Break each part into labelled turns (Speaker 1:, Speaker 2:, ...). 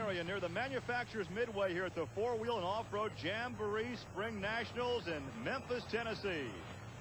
Speaker 1: area near the manufacturer's midway here at the four-wheel and off-road Jamboree Spring Nationals in Memphis, Tennessee.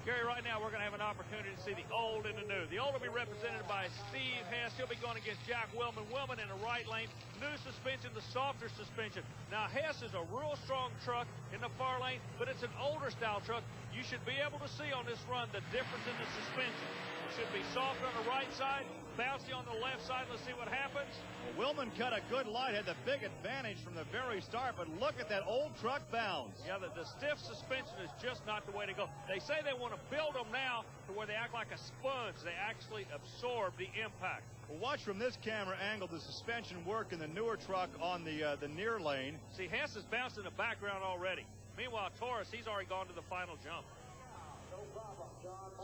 Speaker 2: Gary, right now we're going to have an opportunity to see the old and the new. The old will be represented by Steve Hess. He'll be going against Jack Willman. Willman in the right lane. New suspension, the softer suspension. Now, Hess is a real strong truck in the far lane, but it's an older style truck. You should be able to see on this run the difference in the suspension. It should be soft on the right side, bouncy on the left side. Let's see what happens.
Speaker 1: Well, Willman cut a good light, had the big advantage from the very start, but look at that old truck bounce.
Speaker 2: Yeah, the stiff suspension is just not the way to go. They say they want to build them now to where they act like a sponge. They actually absorb the impact.
Speaker 1: Well, watch from this camera angle the suspension work in the newer truck on the near lane.
Speaker 2: See, Hess is bouncing in the background already. Meanwhile, Taurus, he's already gone to the final jump.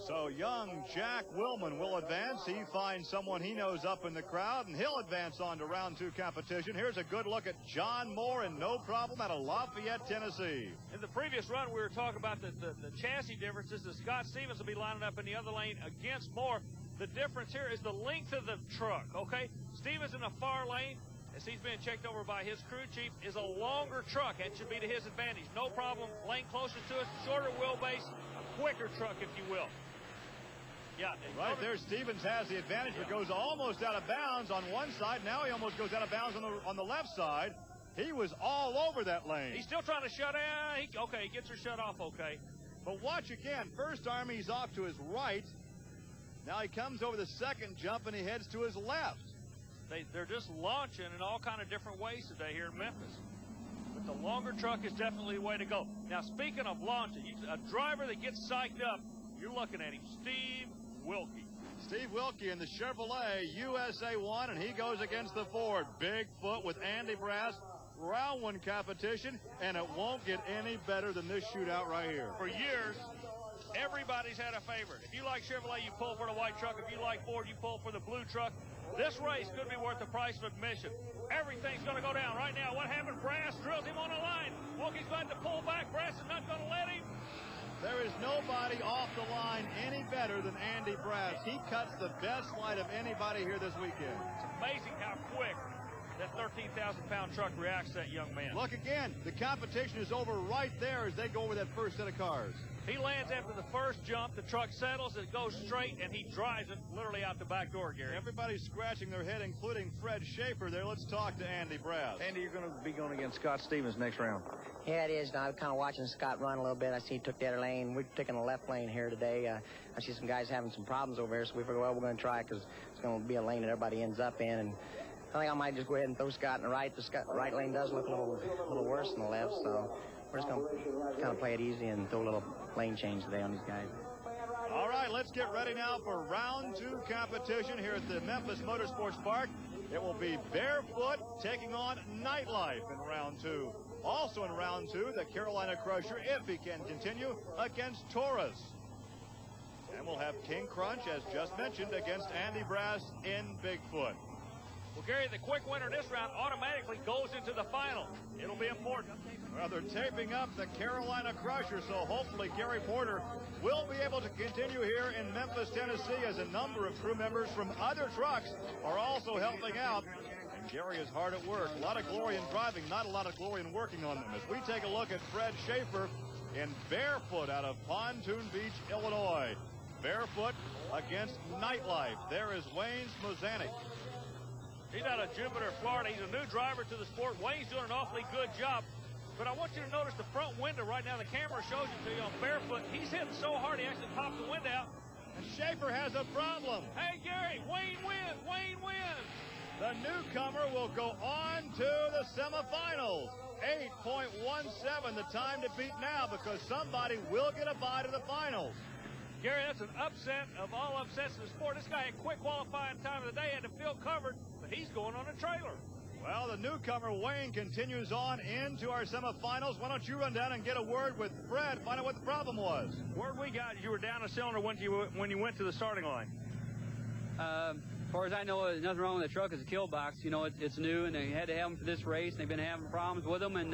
Speaker 1: So young Jack Willman will advance. He finds someone he knows up in the crowd, and he'll advance on to round 2 competition. Here's a good look at John Moore and No Problem out of Lafayette, Tennessee.
Speaker 2: In the previous run, we were talking about the chassis differences. The Scott Stevens will be lining up in the other lane against Moore. The difference here is the length of the truck, okay? Stevens in the far lane, as he's being checked over by his crew chief, is a longer truck. That should be to his advantage. No problem. Lane closer to us, shorter wheelbase, a quicker truck, if you will. Yeah.
Speaker 1: Right there, Stevens has the advantage, but goes almost out of bounds on one side. Now he almost goes out of bounds on the left side. He was all over that lane.
Speaker 2: He's still trying to shut down. Okay, he gets her shut off, okay.
Speaker 1: But watch again. First arm, he's off to his right. Now he comes over the second jump, and he heads to his left.
Speaker 2: They're just launching in all kind of different ways today here in Memphis. But the longer truck is definitely the way to go. Now, speaking of launching, a driver that gets psyched up, you're looking at him, Steve Wilke.
Speaker 1: Steve Wilke in the Chevrolet USA 1, and he goes against the Ford. Bigfoot with Andy Brass. Round 1 competition, and it won't get any better than this shootout right here.
Speaker 2: For years, everybody's had a favorite. If you like Chevrolet, you pull for the white truck. If you like Ford, you pull for the blue truck. This race could be worth the price of admission. Everything's going to go down right now. What happened? Brass drills him on the line. Wilke's going to pull back. Brass is not going to let him.
Speaker 1: There is nobody off the line any better than Andy Brass. He cuts the best light of anybody here this weekend.
Speaker 2: It's amazing how quick that 13,000-pound truck reacts to that young man.
Speaker 1: Look again. The competition is over right there as they go over that first set of cars.
Speaker 2: He lands after the first jump. The truck settles, it goes straight, and he drives it literally out the back door, Gary.
Speaker 1: Everybody's scratching their head, including Fred Schaefer there. Let's talk to Andy Brass.
Speaker 3: Andy, you're going to be going against Scott Stevens next round.
Speaker 4: Yeah, it is. Now, I was kind of watching Scott run a little bit. I see he took the other lane. We're taking the left lane here today. I see some guys having some problems over here, so we figured, well, we're going to try because it's going to be a lane that everybody ends up in. And I think I might just go ahead and throw Scott in the right. The right lane does look a little worse than the left, so we're just going to kind of play it easy and throw a little lane change today on these guys.
Speaker 1: All right, let's get ready now for round 2 competition here at the Memphis Motorsports Park. It will be Barefoot taking on Nightlife in round 2. Also in round 2, the Carolina Crusher, if he can continue, against Taurus. And we'll have King Krunch, as just mentioned, against Andy Brass in Bigfoot.
Speaker 2: Well, Gary, the quick winner this round automatically goes into the final. It'll be important.
Speaker 1: Well, they're taping up the Carolina Crusher, so hopefully Gary Porter will be able to continue here in Memphis, Tennessee, as a number of crew members from other trucks are also helping out. And Gary is hard at work. A lot of glory in driving, not a lot of glory in working on them. As we take a look at Fred Schaefer in Barefoot out of Pontoon Beach, Illinois. Barefoot against Nightlife. There is Wayne Smozanic.
Speaker 2: He's out of Jupiter, Florida. He's a new driver to the sport. Wayne's doing an awfully good job. But I want you to notice the front window right now. The camera shows it to you on Barefoot. He's hitting so hard he actually popped the window out.
Speaker 1: And Schaefer has a problem.
Speaker 2: Hey, Gary, Wayne wins. Wayne wins.
Speaker 1: The newcomer will go on to the semifinals. 8.17 the time to beat now, because somebody will get a bye to the finals.
Speaker 2: Gary, that's an upset of all upsets in the sport. This guy had quick qualifying time of the day, had the field covered, but he's going on a trailer.
Speaker 1: Well, the newcomer, Wayne, continues on into our semifinals. Why don't you run down and get a word with Fred, find out what the problem was.
Speaker 2: Word we got is you were down a cylinder when you went to the starting line.
Speaker 5: As far as I know, there's nothing wrong with the truck. It's a kill box. You know, it's new, and they had to have them for this race. And they've been having problems with them, and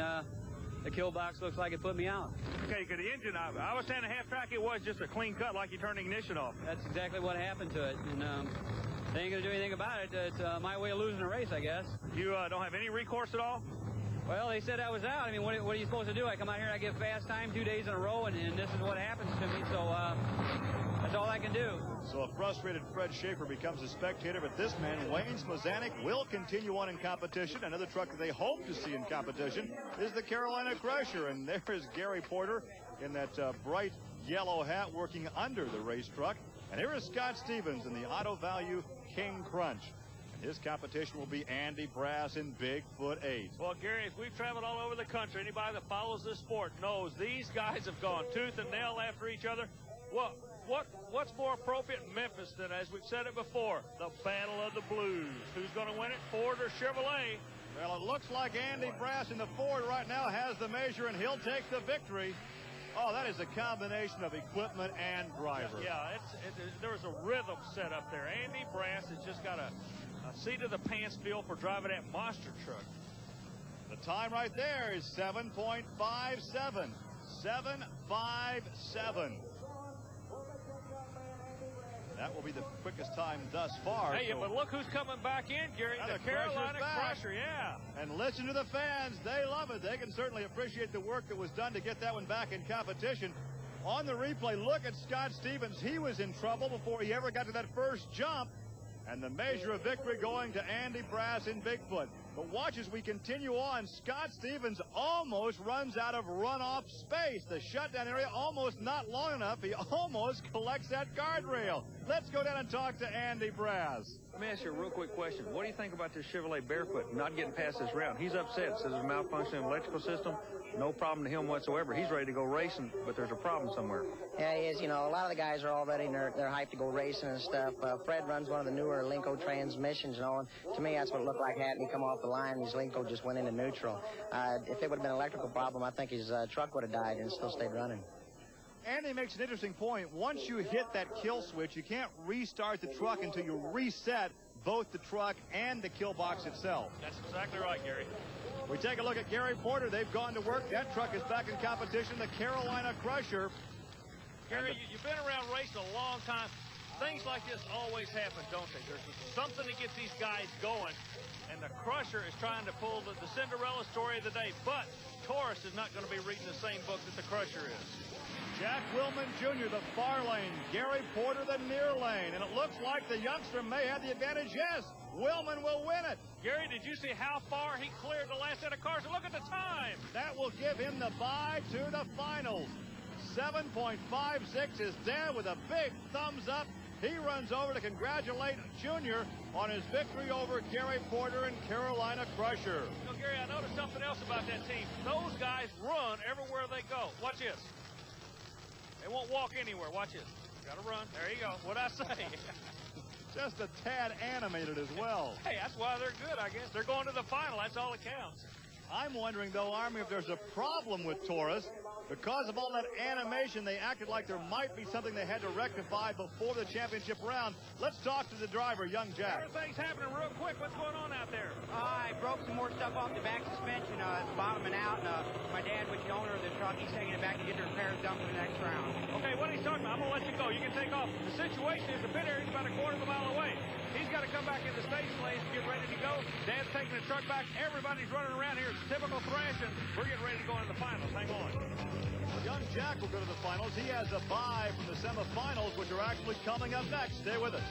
Speaker 5: the kill box looks like it put me out.
Speaker 2: Okay, because the engine, I was saying a half track, it was just a clean cut like you turned the ignition off.
Speaker 5: That's exactly what happened to it. And they ain't going to do anything about it. It's my way of losing a race, I guess.
Speaker 2: You don't have any recourse at all?
Speaker 5: Well, they said I was out. I mean, what are you supposed to do? I come out here and I get fast time 2 days in a row, and this is what happens to me. So that's all I can do.
Speaker 1: So a frustrated Fred Schaefer becomes a spectator, but this man, Wayne Smozanic, will continue on in competition. Another truck that they hope to see in competition is the Carolina Crusher, and there is Gary Porter in that bright yellow hat working under the race truck. And here is Scott Stevens in the Auto Value King Krunch. His competition will be Andy Brass in Bigfoot 8.
Speaker 2: Well, Gary, if we've traveled all over the country, anybody that follows this sport knows these guys have gone tooth and nail after each other. Well, what's more appropriate in Memphis than, as we've said it before, the Battle of the Blues? Who's going to win it, Ford or Chevrolet?
Speaker 1: Well, it looks like Andy Brass in the Ford right now has the measure, and he'll take the victory. Oh, that is a combination of equipment and driver.
Speaker 2: Yeah, there was a rhythm set up there. Andy Brass has just got a seat of the pants feel for driving that monster truck.
Speaker 1: The time right there is 7.57. 7.57. That will be the quickest time thus far.
Speaker 2: Hey, but look who's coming back in, Gary. The Carolina Crusher, yeah.
Speaker 1: And listen to the fans. They love it. They can certainly appreciate the work that was done to get that one back in competition. On the replay, look at Scott Stevens. He was in trouble before he ever got to that first jump. And the measure of victory going to Andy Brass in Bigfoot. But watch as we continue on. Scott Stevens almost runs out of runoff space. The shutdown area almost not long enough. He almost collects that guardrail. Let's go down and talk to Andy Brass.
Speaker 3: Let me ask you a real quick question. What do you think about this Chevrolet Barefoot not getting past this round? He's upset. Says there's a malfunction in the electrical system. No problem to him whatsoever. He's ready to go racing, but there's a problem somewhere.
Speaker 4: Yeah, he is. You know, a lot of the guys are all ready and they're hyped to go racing and stuff. Fred runs one of the newer Linko transmissions, you know, and to me that's what it looked like had me come off the line. His Linko just went into neutral. If it would have been an electrical problem, I think his truck would have died and still stayed running.
Speaker 1: Andy makes an interesting point. Once you hit that kill switch, you can't restart the truck until you reset both the truck and the kill box itself.
Speaker 2: That's exactly right, Gary.
Speaker 1: We take a look at Gary Porter. They've gone to work. That truck is back in competition, the Carolina Crusher.
Speaker 2: Gary, you've been around racing a long time. Things like this always happen, don't they? There's something to get these guys going, and the Crusher is trying to pull the Cinderella story of the day, but Taurus is not going to be reading the same book that the Crusher is.
Speaker 1: Jack Willman Jr., the far lane. Gary Porter, the near lane. And it looks like the youngster may have the advantage. Yes, Willman will win it.
Speaker 2: Gary, did you see how far he cleared the last set of cars? Look at the time.
Speaker 1: That will give him the bye to the finals. 7.56 is Dan with a big thumbs up. He runs over to congratulate Junior on his victory over Gary Porter and Carolina Crusher.
Speaker 2: You know, Gary, I noticed something else about that team. Those guys run everywhere they go. Watch this. They won't walk anywhere. Watch this. Got to run. There you go. What'd I say?
Speaker 1: Just a tad animated as well.
Speaker 2: Hey, that's why they're good, I guess. They're going to the final. That's all that counts.
Speaker 1: I'm wondering, though, Army, if there's a problem with Taurus. Because of all that animation, they acted like there might be something they had to rectify before the championship round. Let's talk to the driver, young Jack.
Speaker 2: Everything's happening real quick. What's going on out there?
Speaker 6: I broke some more stuff off the back suspension. It's bottoming out, and my dad, which is the owner of the truck, he's taking it back to get the repairs done for the next round.
Speaker 2: Okay, what he's talking about, I'm going to let you go. You can take off. The situation is the pit area is about a quarter of a mile away. He's got to come back in the station lanes to get ready to go. Dad's taking the truck back. Everybody's running around here. It's typical thrashing. We're getting ready to go into the finals. Hang on.
Speaker 1: Young Jack will go to the finals. He has a bye from the semifinals, which are actually coming up next. Stay with us.